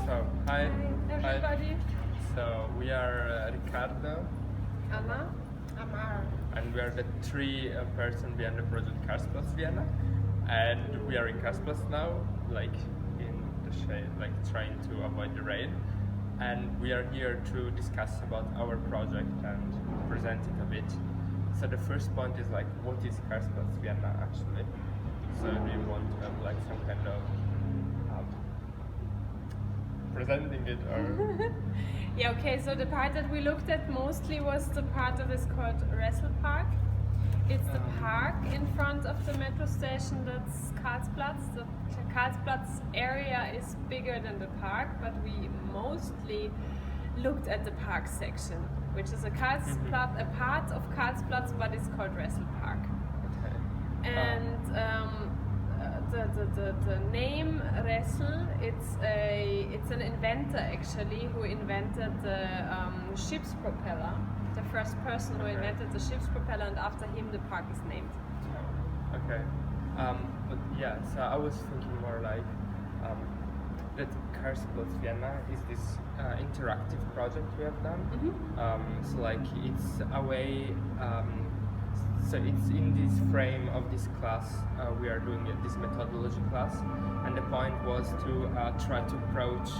Hi. Hi, everybody. So we are Riccardo, Amara. and we are the three person behind the project Cars Plus Vienna, and we are in Cars Plus now, like in the shade, like trying to avoid the rain, and we are here to discuss about our project and present it a bit. So the first point is like, what is Cars Plus Vienna actually? So do you want to have like some kind of presenting it or? Yeah, okay, so the part that we looked at mostly was the part that is called Wrestle Park. It's the park in front of the metro station that's Karlsplatz. The Karlsplatz area is bigger than the park, but we mostly looked at the park section, which is a Karlsplatz, a part of Karlsplatz, but it's called Wrestle Park. Okay. And the name Wrestle, it's an inventor actually who invented the ship's propeller. The first person who invented the ship's propeller, and after him the park is named. Okay. But yeah, so I was thinking more like that Cars Plus Vienna is this interactive project we have done. Mm-hmm. So like it's a way. So it's in this frame of this class we are doing this methodology class, and the point was to try to approach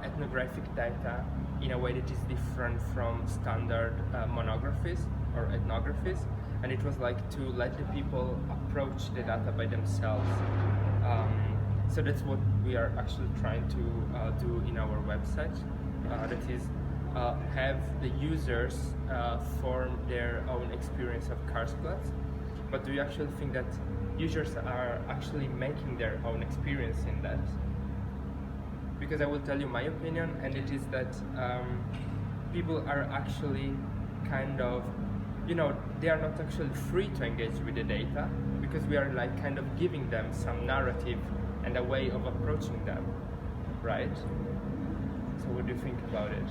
ethnographic data in a way that is different from standard monographies or ethnographies, and it was like to let the people approach the data by themselves. So that's what we are actually trying to do in our website. That is. Have the users form their own experience of Karlsplatz, but do you actually think that users are actually making their own experience in that? Because I will tell you my opinion, and it is that people are actually kind of, they are not actually free to engage with the data, because we are like kind of giving them some narrative and a way of approaching them, right? So what do you think about it?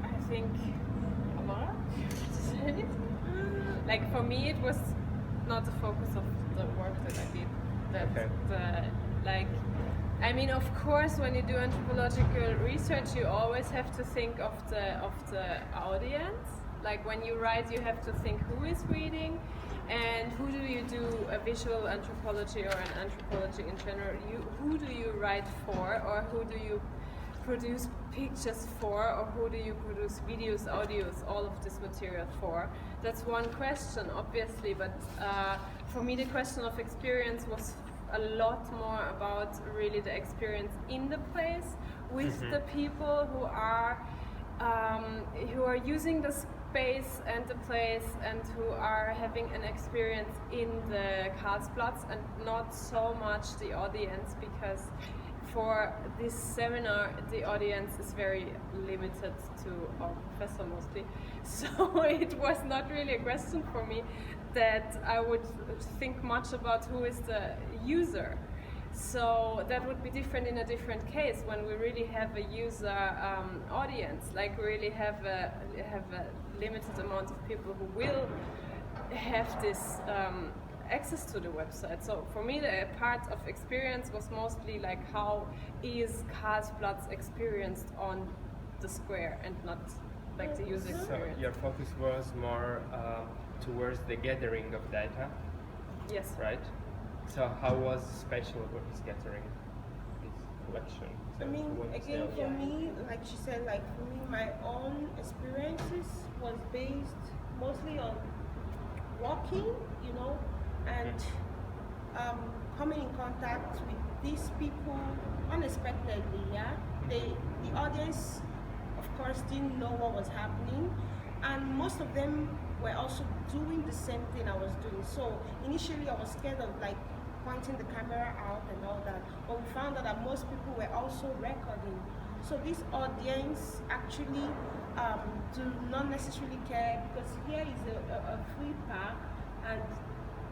I think Amara said it. Like for me, it was not the focus of the work that I did. I mean, of course, when you do anthropological research, you always have to think of the audience. Like when you write, you have to think who is reading, and who do you do a visual anthropology or an anthropology in general. Who do you write for, or who do you produce pictures for, or who do you produce videos, audios, all of this material for? That's one question, obviously, but for me the question of experience was a lot more about really the experience in the place with the people who are using the space and the place, and who are having an experience in the Karlsplatz, and not so much the audience, because for this seminar, the audience is very limited to our professor mostly. So it was not really a question for me that I would think much about who is the user. So that would be different in a different case, when we really have a user audience, like we really have a limited amount of people who will have this access to the website. So for me, the part of experience was mostly like, how is Karlsplatz experienced on the square, and not like the user experience. So your focus was more towards the gathering of data? Yes. Right? So how was special about this gathering, this collection? So I mean, again, for me, like she said, like for me, my own experiences was based mostly on walking, and coming in contact with these people unexpectedly. Yeah, the audience, of course, didn't know what was happening, and most of them were also doing the same thing I was doing. So initially, I was scared of like pointing the camera out and all that, but we found out that most people were also recording. So this audience actually do not necessarily care, because here is a free park, and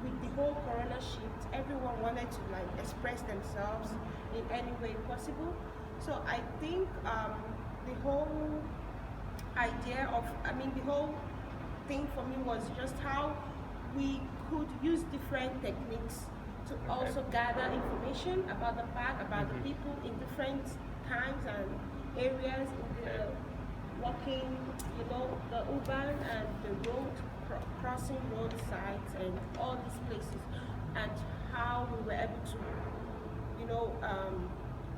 with the whole corona shift, everyone wanted to like express themselves in any way possible. So I think the whole idea of, the whole thing for me was just how we could use different techniques to also gather information about the park, about the people in different times and areas in the walking, the urban and the road, crossing road sites and all these places, and how we were able to,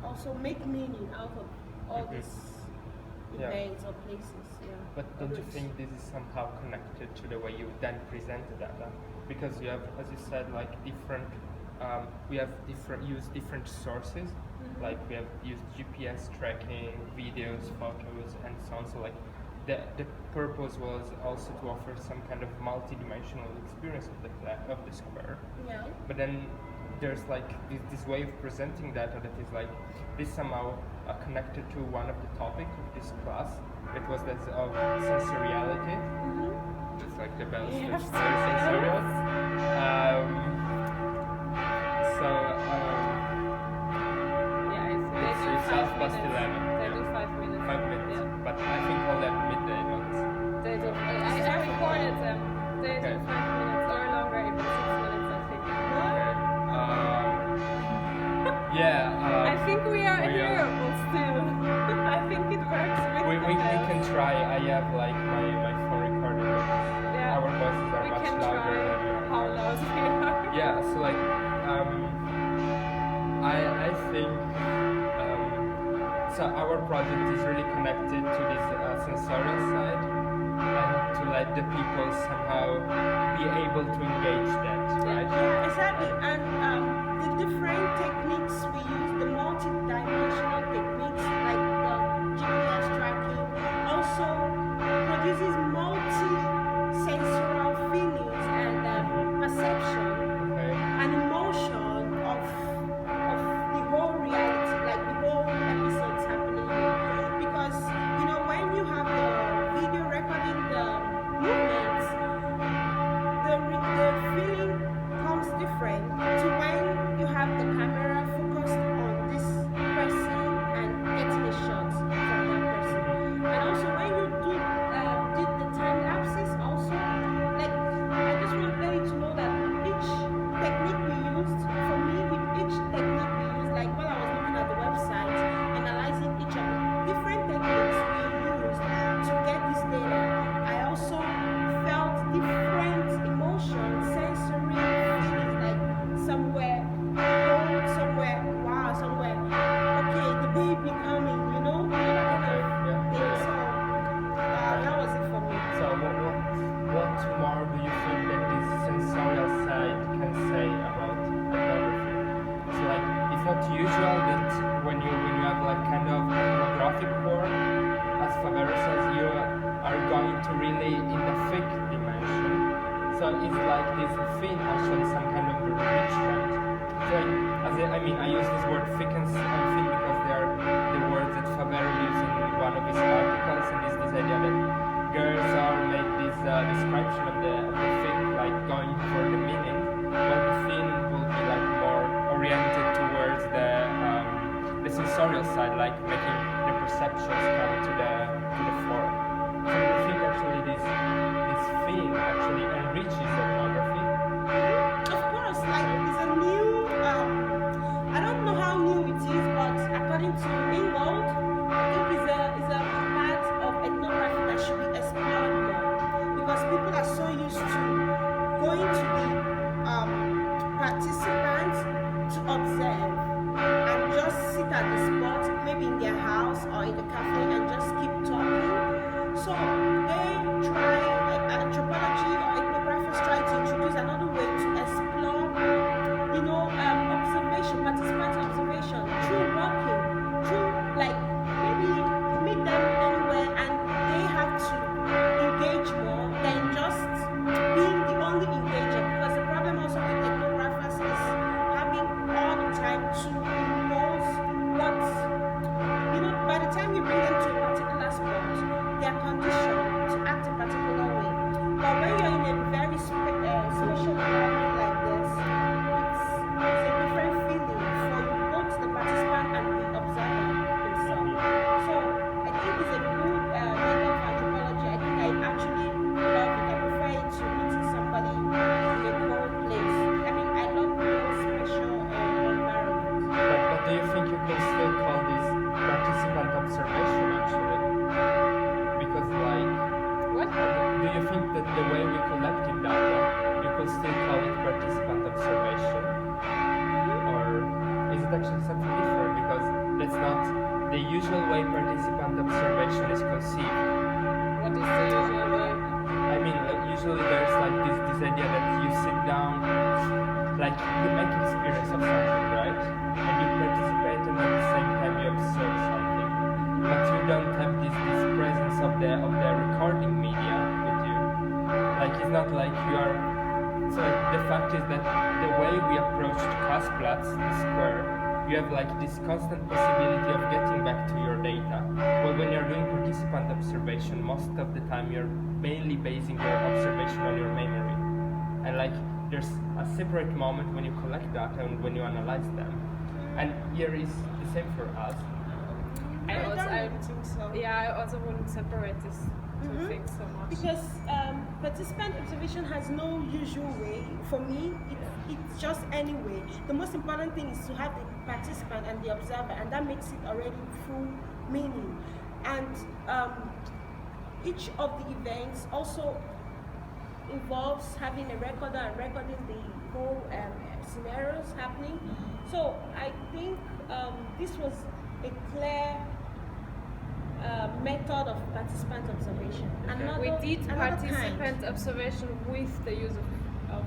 also make meaning out of all these events or places. Yeah. But don't you think this is somehow connected to the way you then present the data? Because you have, as you said, like different, we have used different sources. Like we have used GPS tracking, videos, photos, and so on. So like the purpose was also to offer some kind of multi-dimensional experience of the square. Yeah. But then there's like this way of presenting data that is like this somehow connected to one of the topics of this class. It was that of sensoriality. It's like the bells. Yes. Sensorial. It's 11:30. They do 5 minutes. 5 minutes. Yeah. But I think all at midday, not. They do. I recorded them. They do 5 minutes or longer, even 6 minutes, I think. I think we are hearable still. I think it works with we can try. I have like my phone recorder. Yeah. Our voices are we much can louder try than how loud we are. Yeah, so like I think so our project is really connected to this sensorial side and to let the people somehow be able to engage that, right? Yeah, exactly. And the different techniques we use, the multi-dimensional techniques like the GPS tracking, also produces multi-sensorial feelings and perception and emotion of the whole reality, like the whole episodes happening here. Because when you have the video recording the movements, the feeling comes different to when you have the camera focused on this person and getting a shot from that person. And also when you did the time lapses also, like I just want you to know that each technique we used, for me with each technique we used, like while I was looking at the website, analyzing each of the different techniques we used to get this data, I also felt different emotions, sensory feelings, like somewhere cold, somewhere wow, somewhere okay, the baby coming, So that was it for me. So what more do you think that this sensorial side can say about ethnography? So like it's not usual that when you have like kind of ethnographic work, as Favero says, you are going to really in the thick dimension. So it's like this thin, actually some kind of enrichment. So I use this word thick and thin because they are the words that Favero used in one of his articles, and this idea that girls are make this description of the thick, like going for the meaning, while the thin will be like more oriented towards the sensorial side, like making the perceptions come to the fore. So I think actually this theme actually enriches ethnography. Of course, like it's a new, I don't know how new it is, but according to Ingold, I think it's a part of ethnography that should be explored more, because people are so used to going to the participants to observe and just sit at the spot, maybe in their house or in the cafe, and just keep talking. So they try, anthropology or ethnographers try to introduce another way to explore do you think you can still call this participant observation actually? Because like, What? do you think that the way we collected data, you could still call it participant observation? Or is it actually something different? Because that's not the usual way participant observation is conceived. What is the usual way? I mean, like, usually there's like this idea that you sit down, like you make experience of something, right? And you participate, and at the same time you observe something. But you don't have this presence of the recording media with you. Like it's not like you are. So the fact is that the way we approached Kasplatz, the square, you have like this constant possibility of getting back to your data. But when you're doing participant observation, most of the time you're mainly basing your observation on your memory. And like there's a separate moment when you collect data and when you analyze them. And here is the same for us. I don't think so. Yeah, I also wouldn't separate these two things so much. Because participant observation has no usual way. For me, it's just any way. The most important thing is to have the participant and the observer, and that makes it already full meaning. And each of the events also involves having a recorder and recording the whole scenarios happening. So I think this was a clear method of participant observation. We did another participant observation with the use of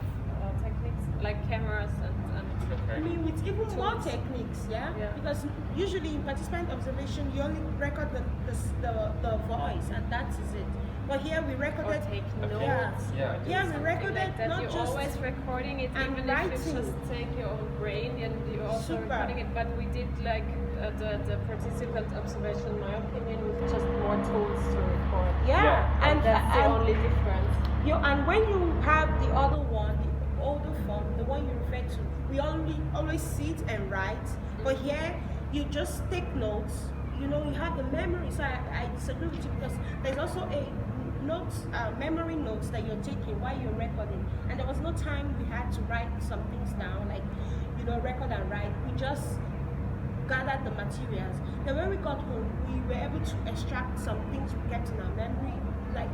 techniques like cameras and I mean, with even more tools. techniques, yeah? Yeah. Because usually in participant observation, you only record the voice, and that is it. But here we or recorded. take Okay. notes. Yeah. Yeah, we Something recorded like that. not You're just always recording it, and even if writing. you just take your own brain and you're also Super. recording it. But we did like the participant observation, in my opinion, with just more tools to record. Yeah, And that's the only difference. And when you have the other one, the older form, the one you refer to, we always sit and write. But here, you just take notes. You know, you have the memory. So I disagree with you because there's also a notes, memory notes that you're taking while you're recording. And there was no time we had to write some things down, like, you know, record and write. We just gathered the materials. Then when we got home, we were able to extract some things we kept in our memory, like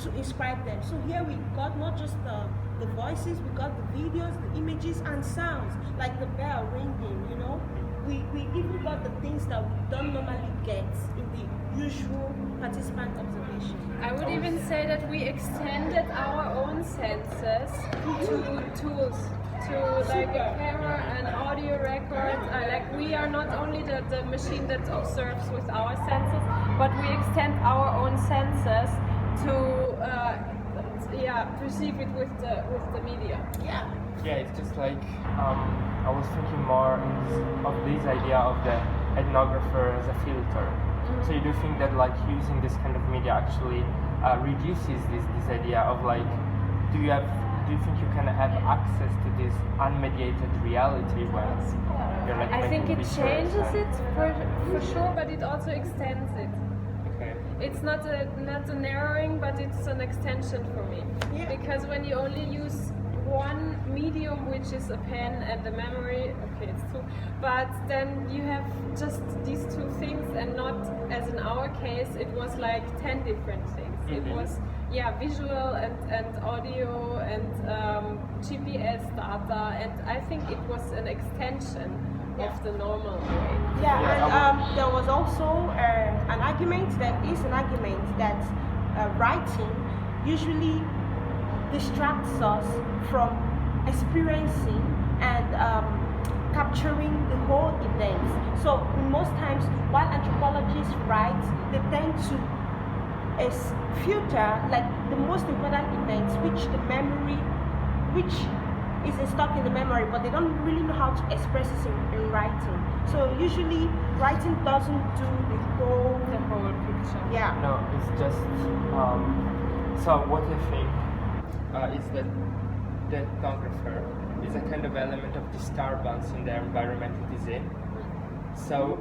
to inscribe them. So here we got not just the voices, we got the videos, the images, and sounds, like the bell ringing, you know. We even got the things that we don't normally get in the usual participant observation. I would even say that we extended our own senses to tools, to like a camera and audio record. Like we are not only the machine that observes with our senses, but we extend our own senses to perceive it with the media. Yeah. Yeah, it's just like I was thinking more of this idea of the ethnographer as a filter. So you do think that like using this kind of media actually reduces this idea of like, do you think you can have access to this unmediated reality when you're like I think making it pictures changes and- it for sure, but it also extends it. Okay. It's not a narrowing, but it's an extension for me. Yeah. Because when you only use one medium, which is a pen and the memory, okay, it's two, but then you have just these two things, and not, as in our case, it was like 10 different things. It was, visual and audio and GPS data, and I think it was an extension of the normal way. Yeah, and there was also an argument, that is an argument that writing usually distracts us from experiencing and capturing the whole event. So most times while anthropologists write, they tend to filter like the most important events, which is stuck in the memory, but they don't really know how to express it in writing. So usually writing doesn't do the whole picture. Yeah. No, it's just so what I think is that the ethnographer is a kind of element of disturbance in the environment it is in. So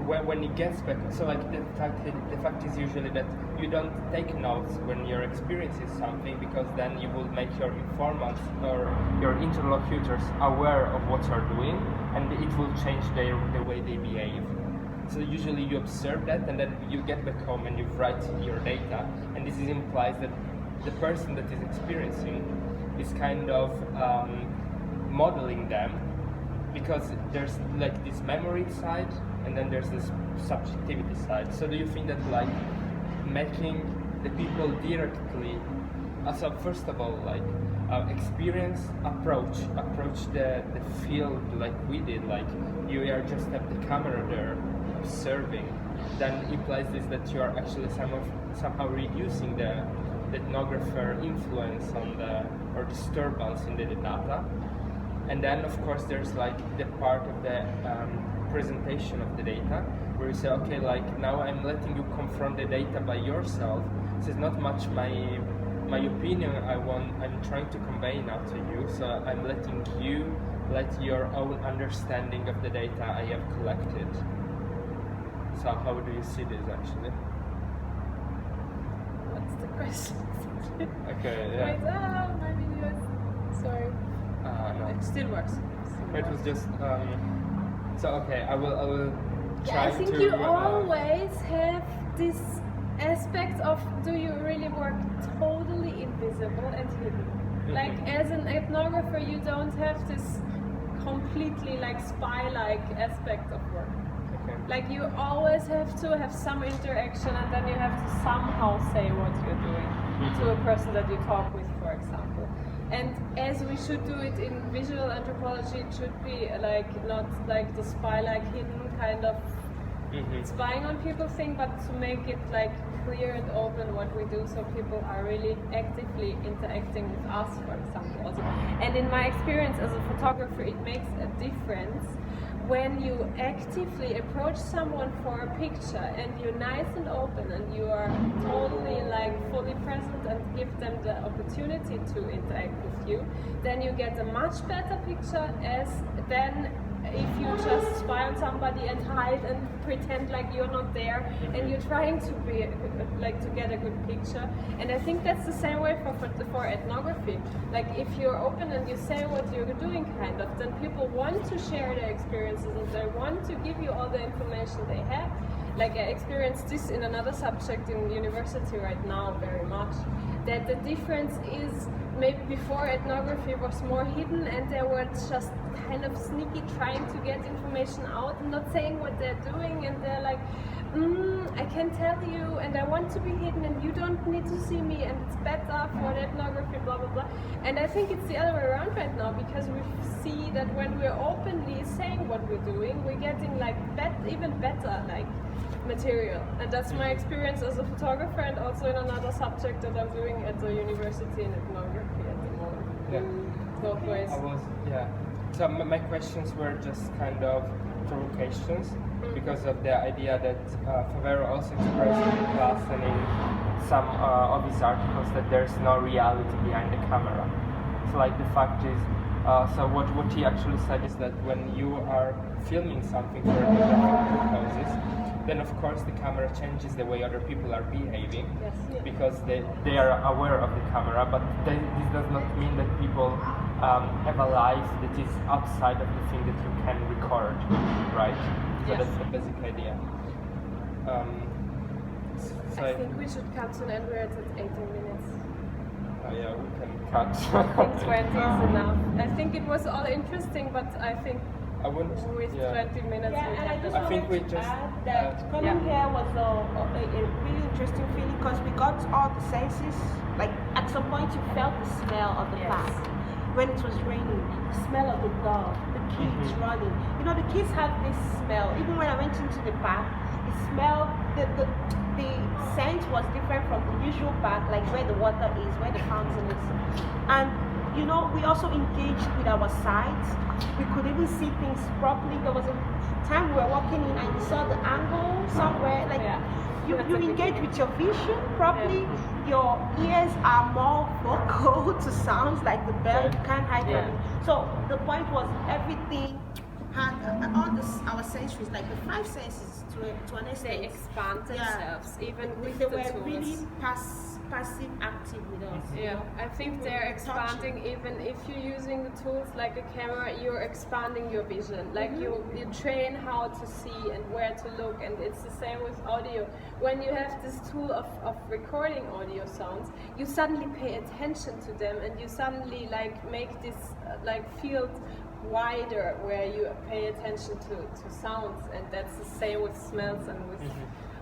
when it gets back, so like the fact is usually that you don't take notes when you're experiencing something, because then you will make your informants or your interlocutors aware of what you're doing, and it will change the way they behave. So usually you observe that, and then you get back home and you write your data, and this implies that the person that is experiencing is kind of modeling them, because there's like this memory side and then there's this subjectivity side. So do you think that like making the people directly, so first of all, like approach the field like we did, like you are just have the camera there observing, then implies this that you are actually somehow reducing the ethnographer influence on or disturbance in the data. And then of course there's like the part of the presentation of the data where you say, okay, like now I'm letting you confront the data by yourself. This is not much my opinion I'm trying to convey now to you, so I'm letting you let your own understanding of the data I have collected. So how do you see this actually? What's the question? Okay, yeah. Wait, my video is, sorry. No. It still works. It was just so okay. I will try I think to. you always have this aspect of, do you really work totally invisible and hidden? Mm-hmm. Like as an ethnographer, you don't have this completely like spy-like aspect of work. Okay. Like you always have to have some interaction, and then you have to somehow say what you're doing to a person that you talk with, for example. And as we should do it in visual anthropology, it should be like not like the spy-like hidden kind of spying on people thing, but to make it like clear and open what we do, so people are really actively interacting with us, for example. Also. And in my experience as a photographer, it makes a difference when you actively approach someone for a picture and you're nice and open and you are totally like fully present and give them the opportunity to interact with you, then you get a much better picture as then if you just spy on somebody and hide and pretend like you're not there and you're trying to be like to get a good picture. And I think that's the same way for ethnography. Like if you're open and you say what you're doing kind of, then people want to share their experiences and they want to give you all the information they have. Like I experienced this in another subject in university right now very much, that the difference is maybe before ethnography was more hidden and they were just kind of sneaky trying to get information out and not saying what they're doing, and they're like, I can tell you and I want to be hidden and you don't need to see me and it's better for the ethnography, blah blah blah. And I think it's the other way around right now, because we see that when we're openly saying what we're doing, we're getting like even better like material. And that's my experience as a photographer, and also in another subject that I'm doing at the university in ethnography at the moment. Yeah. Both ways. So my questions were just kind of provocations because of the idea that Favero also expressed in class and in some of his articles that there's no reality behind the camera. So like the fact is, so what he actually said is that when you are filming something for ethnographic purposes, then of course the camera changes the way other people are behaving, because they are aware of the camera, but this does not mean that people have a life that is outside of the thing that you can record, right? So that's the basic idea. So I think we should cut to end. We're at 18 minutes. Yeah, we can cut. I think 20 is enough. I think it was all interesting, but I think with 20 minutes we and I have just I think wanted we to just add that coming here was a really interesting feeling, because we got all the senses. Like at some point you felt the smell of the park. When it was raining, the smell of the dog, the kids running. You know, the kids have this smell. Even when I went into the park, the smell, the scent was different from the usual park, like where the water is, where the fountain is. And you know, we also engaged with our sight. We could even see things properly. There was a time we were walking in and you saw the angle somewhere. Like you engage with your vision properly. Your ears are more vocal to sounds, like the bell. You can't hide from it. So the point was everything had our sensories, like the five senses to an extent. They expand themselves, even with they the were tools. really passive active with us. Yeah, I think they're expanding. Even if you're using the tools like a camera, you're expanding your vision. Like you train how to see and where to look, and it's the same with audio. When you have this tool of recording audio sounds, you suddenly pay attention to them, and you suddenly like make this field wider where you pay attention to sounds, and that's the same with smells and with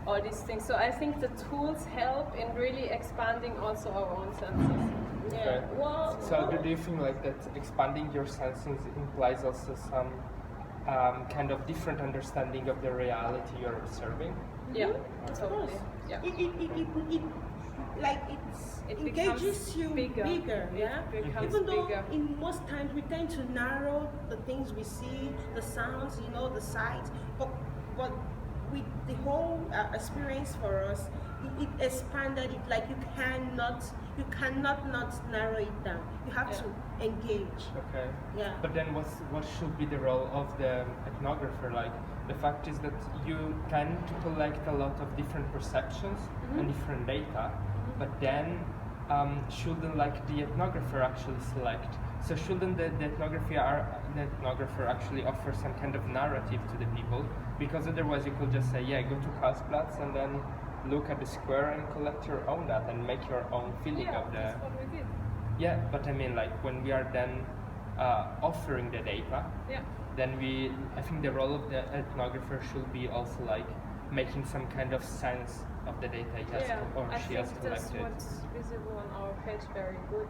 all these things. So I think the tools help in really expanding also our own senses. Okay. So do you think like that expanding your senses implies also some kind of different understanding of the reality you're observing? Yeah, totally. Yeah. It engages you bigger, yeah? Even though bigger. in most times we tend to narrow the things we see, the sounds, the sights, but with the whole experience for us, it expanded it. Like you cannot not narrow it down. You have to engage. Okay. Yeah. But then what should be the role of the ethnographer? Like the fact is that you tend to collect a lot of different perceptions and different data, but then shouldn't like the ethnographer actually select? So shouldn't the ethnographer actually offer some kind of narrative to the people? Because otherwise you could just say, yeah, go to Karlsplatz and then look at the square and collect your own data and make your own feeling of the... That's what we did. Yeah, but I mean like when we are then offering the data, then I think the role of the ethnographer should be also like making some kind of sense of the data he has she has collected. That's what's visible on our page very good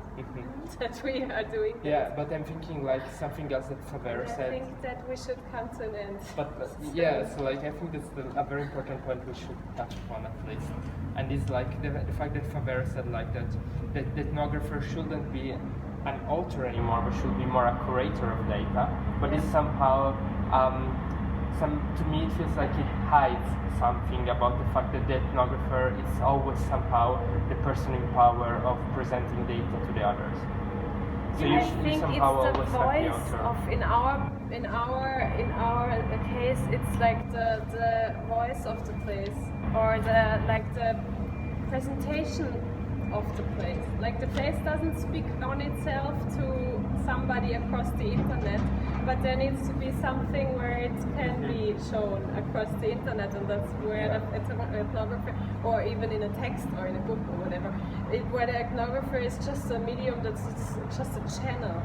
that we are doing. Yeah, but I'm thinking like something else that Faber said. I think that we should come to an end. But so like I think that's a very important point we should touch upon at least. And it's like the fact that Faber said like that the ethnographer shouldn't be an author anymore, but should be more a curator of data. But it's somehow to me it feels like it hides something about the fact that the ethnographer is always somehow the person in power of presenting data to the others. So I think it's the voice of in our case it's like the voice of the place, or the presentation of the place. Like the place doesn't speak on itself to somebody across the internet, but there needs to be something where it can be shown across the internet, and that's where the ethnographer, or even in a text or in a book or whatever, where the ethnographer is just a medium, that's just a channel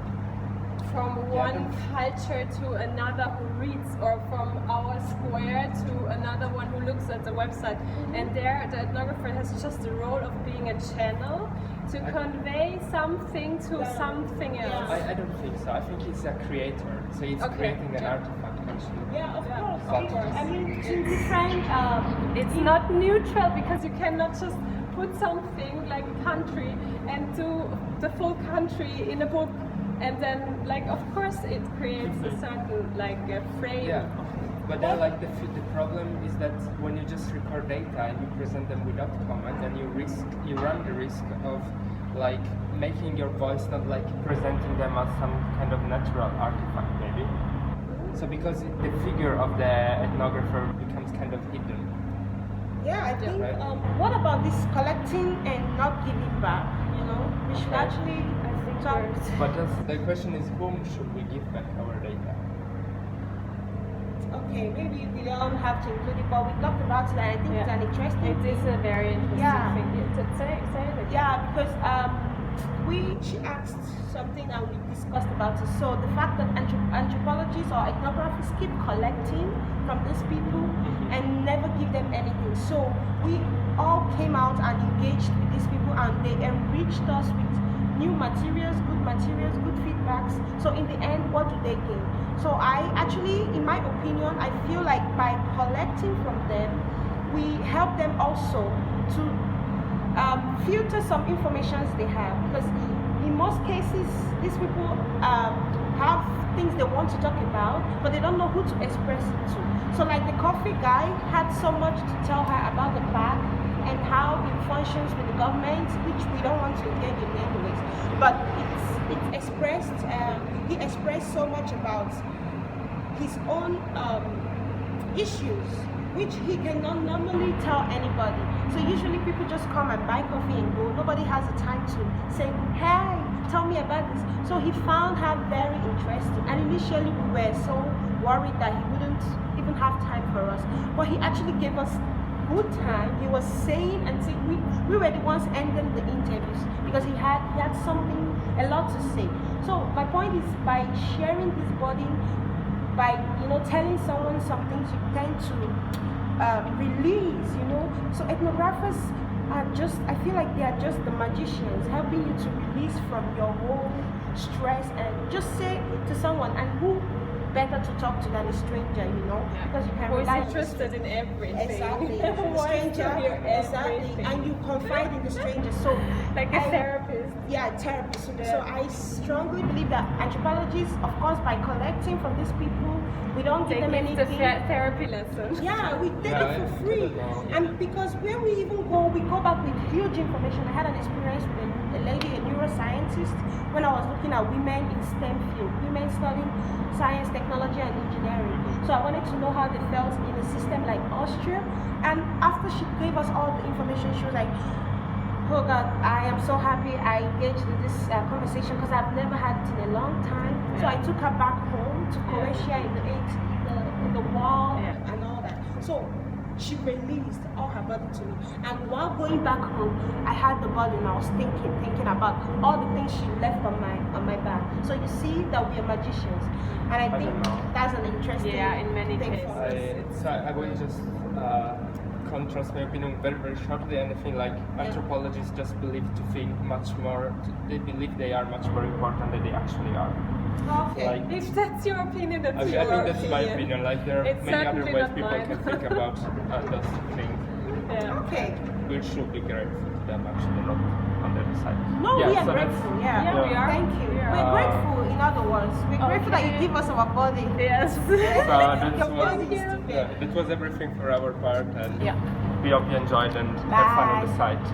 from one culture to another who reads, or from our square to another one who looks at the website. And there the ethnographer has just the role of being a channel to convey something to something else. I don't think so. I think he's a creator. So he's creating an artifact actually. Yeah, of course. I mean, to define it's not neutral, because you cannot just put something like a country and do the full country in a book. And then, like, of course, it creates a certain, like, a frame. Yeah, but then, like, the problem is that when you just record data and you present them without comment, then you run the risk of, like, making your voice not, like, presenting them as some kind of natural artifact, maybe. So because the figure of the ethnographer becomes kind of hidden. Yeah, I think, what about this collecting and not giving back, we should actually... But the question is, whom should we give back our data? Okay, maybe we don't have to include it, but we talked about it, and I think it's an interesting thing. It is a very interesting thing. Say it again. Yeah, because she asked something and we discussed about it. So the fact that anthropologists or ethnographers keep collecting from these people and never give them anything. So we all came out and engaged with these people, and they enriched us with new materials, good feedbacks. So in the end, what do they gain? So I actually, in my opinion, I feel like by collecting from them, we help them also to filter some information they have. Because in most cases, these people have things they want to talk about, but they don't know who to express it to. So like the coffee guy had so much to tell her about the park and how it functions with the government, which we don't want to engage in anyways. But it's expressed, he expressed so much about his own issues which he cannot normally tell anybody. So usually people just come and buy coffee and go. Nobody has the time to say, hey, tell me about this. So he found her very interesting. And initially we were so worried that he wouldn't even have time for us. But he actually gave us good time. He was saying and saying, we were the ones ending the interviews because he had something, a lot to say. So my point is, by sharing this body, by telling someone some things, you tend to release. So ethnographers are just, I feel like they are just the magicians, helping you to release from your whole stress and just say to someone, and who better to talk to than a stranger, because you can Who's rely on interested in everything. Exactly. Who The wants to stranger, hear exactly, everything. and you confide in the stranger. So Like a therapist. Yeah, therapist. So Yeah. I strongly believe that anthropologists, of course, by collecting from these people, we don't give They them give the anything. therapy lesson. Yeah, we take Yeah, it for I free. don't know. And because when we even go, we go back with huge information. I had an experience with a lady, a neuroscientist, when I was looking at women in STEM field, women studying science, technology, and engineering. So I wanted to know how they felt in a system like Austria. And after she gave us all the information, she was like, oh God, I am so happy I engaged in this conversation because I've never had it in a long time. So I took her back home to Croatia in the wall and all that. So she released all her body to me. And while going back home, I had the body and I was thinking about all the things she left on my back. So you see that we are magicians. And I think don't know. that's an interesting in many thing cases. for us. I will just contrast my opinion very, very shortly, and I feel like anthropologists just believe to think much more, they believe they are much more important than they actually are. Okay. Like, If that's your opinion, that's I your think that's my opinion. Like, there are It's many other certainly ways not people mine. can think about those things. Yeah. Okay. We should be grateful to them, actually, not on the other side. No, Yeah, we are so that's- grateful. Yeah, we are. Thank you. We are. We're grateful, in other words. We're grateful that you Okay. give us our body. Yes. So that Your was, body is too big. that was everything for our part, and Yeah. we hope you enjoyed and have fun on the Bye. site.